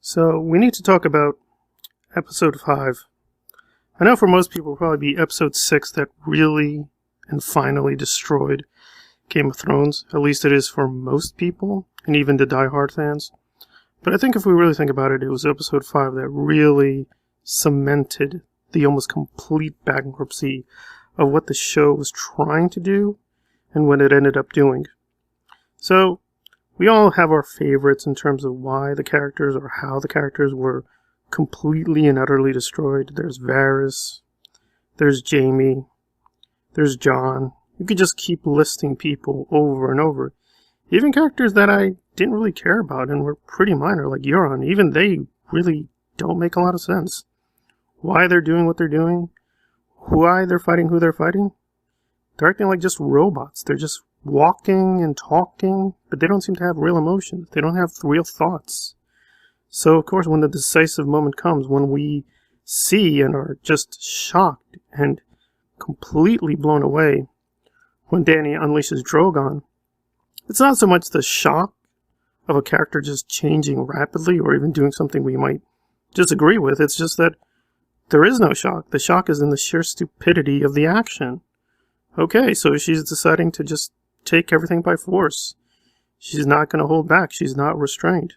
So we need to talk about episode 5. I know for most people it'll probably be episode 6 that really and finally destroyed Game of Thrones. At least it is for most people, and even the die-hard fans. But I think if we really think about it, it was episode 5 that really cemented the almost complete bankruptcy of what the show was trying to do and what it ended up doing. So, we all have our favorites in terms of why the characters or how the characters were completely and utterly destroyed. There's Varys, there's Jaime, there's Jon. You could just keep listing people over and over. Even characters that I didn't really care about and were pretty minor, like Euron, even they really don't make a lot of sense. Why they're doing what they're doing, why they're fighting who they're fighting. They're acting like just robots. They're just walking and talking, but they don't seem to have real emotions. They don't have real thoughts. So, of course, when the decisive moment comes, when we see and are just shocked and completely blown away, when Dany unleashes Drogon, it's not so much the shock of a character just changing rapidly or even doing something we might disagree with. It's just that there is no shock. The shock is in the sheer stupidity of the action. Okay, so she's deciding to just take everything by force. She's not going to hold back. She's not restrained.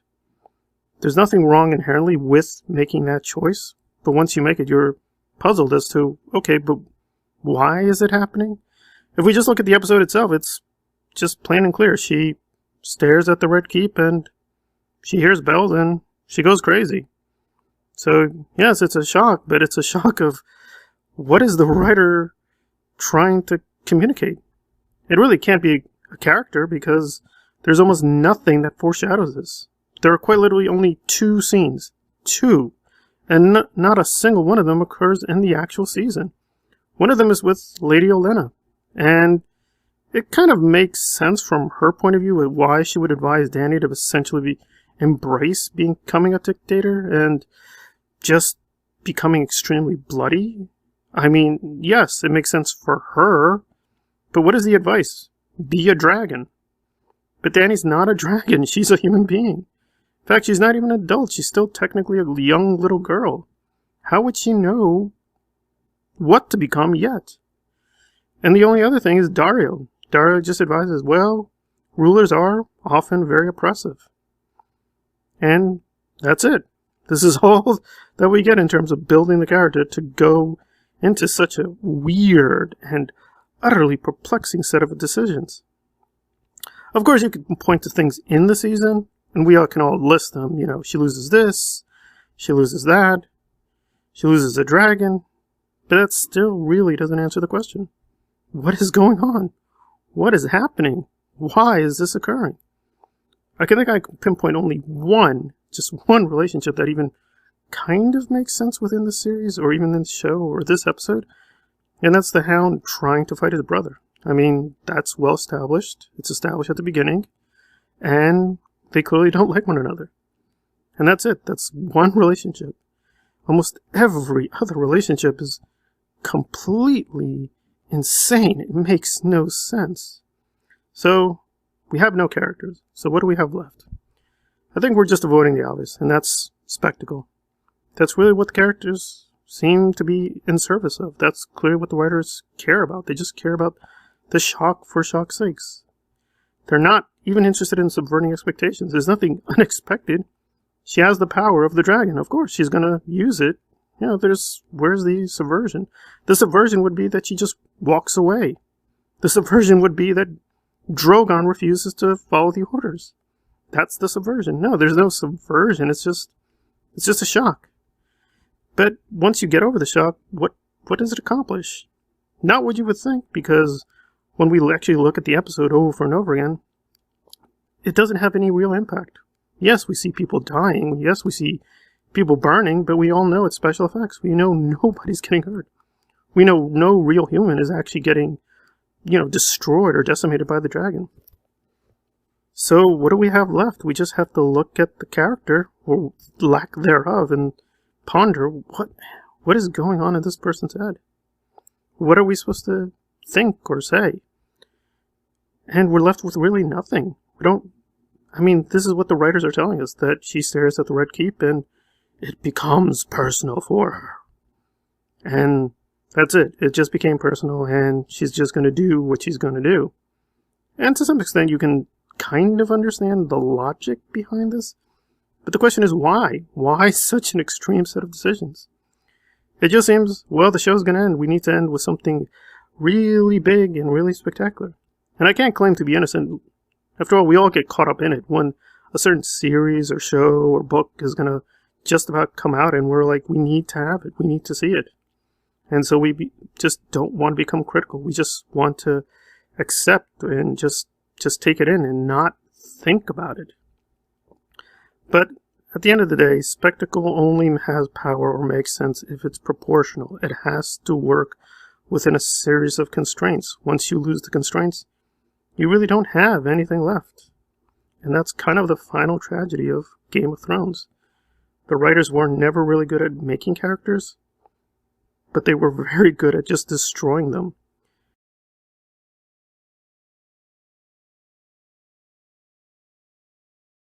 There's nothing wrong inherently with making that choice, but once you make it, you're puzzled as to, okay, but why is it happening? If we just look at the episode itself, it's just plain and clear. She stares at the Red Keep and she hears bells and she goes crazy. So, yes, it's a shock, but it's a shock of what is the writer trying to communicate? It really can't be a character because there's almost nothing that foreshadows this. There are quite literally only 2 scenes. 2. And not a single one of them occurs in the actual season. One of them is with Lady Olenna. And it kind of makes sense from her point of view of why she would advise Dany to essentially embrace becoming a dictator and just becoming extremely bloody. I mean, yes, it makes sense for her. But what is the advice? Be a dragon. But Dany's not a dragon. She's a human being. In fact, she's not even an adult. She's still technically a young little girl. How would she know what to become yet? And the only other thing is Daario. Daario just advises, well, rulers are often very oppressive. And that's it. This is all that we get in terms of building the character to go into such a weird and utterly perplexing set of decisions. Of course, you can point to things in the season, and we all can all list them. You know, she loses this, she loses that, she loses a dragon, but that still really doesn't answer the question. What is going on? What is happening? Why is this occurring? I can pinpoint only just one relationship that even kind of makes sense within the series, or even in the show, or this episode. And that's the Hound trying to fight his brother. I mean, that's well established. It's established at the beginning. And they clearly don't like one another. And that's it. That's one relationship. Almost every other relationship is completely insane. It makes no sense. So, we have no characters. So what do we have left? I think we're just avoiding the obvious, and that's spectacle. That's really what the characters seem to be in service of. That's clearly what the writers care about. They just care about the shock for shock's sakes. They're not even interested in subverting expectations. There's nothing unexpected. She has the power of the dragon. Of course, she's going to use it. You know, where's the subversion? The subversion would be that she just walks away. The subversion would be that Drogon refuses to follow the orders. That's the subversion. No, there's no subversion. It's just a shock. But once you get over the shock, what does it accomplish? Not what you would think, because when we actually look at the episode over and over again, it doesn't have any real impact. Yes, we see people dying. Yes, we see people burning, but we all know it's special effects. We know nobody's getting hurt. We know no real human is actually getting, destroyed or decimated by the dragon. So what do we have left? We just have to look at the character, or lack thereof, and ponder what is going on in this person's head. What are we supposed to think or say? And we're left with really nothing. We don't I mean, this is what the writers are telling us, that she stares at the Red Keep and it becomes personal for her. And that's it. It just became personal, and she's just going to do what she's going to do. And to some extent, you can kind of understand the logic behind this. But the question is, why? Why such an extreme set of decisions? It just seems, well, the show's going to end. We need to end with something really big and really spectacular. And I can't claim to be innocent. After all, we all get caught up in it when a certain series or show or book is going to just about come out, and we're like, we need to have it. We need to see it. And so we just don't want to become critical. We just want to accept and just take it in and not think about it. But at the end of the day, spectacle only has power or makes sense if it's proportional. It has to work within a series of constraints. Once you lose the constraints, you really don't have anything left. And that's kind of the final tragedy of Game of Thrones. The writers were never really good at making characters, but they were very good at just destroying them.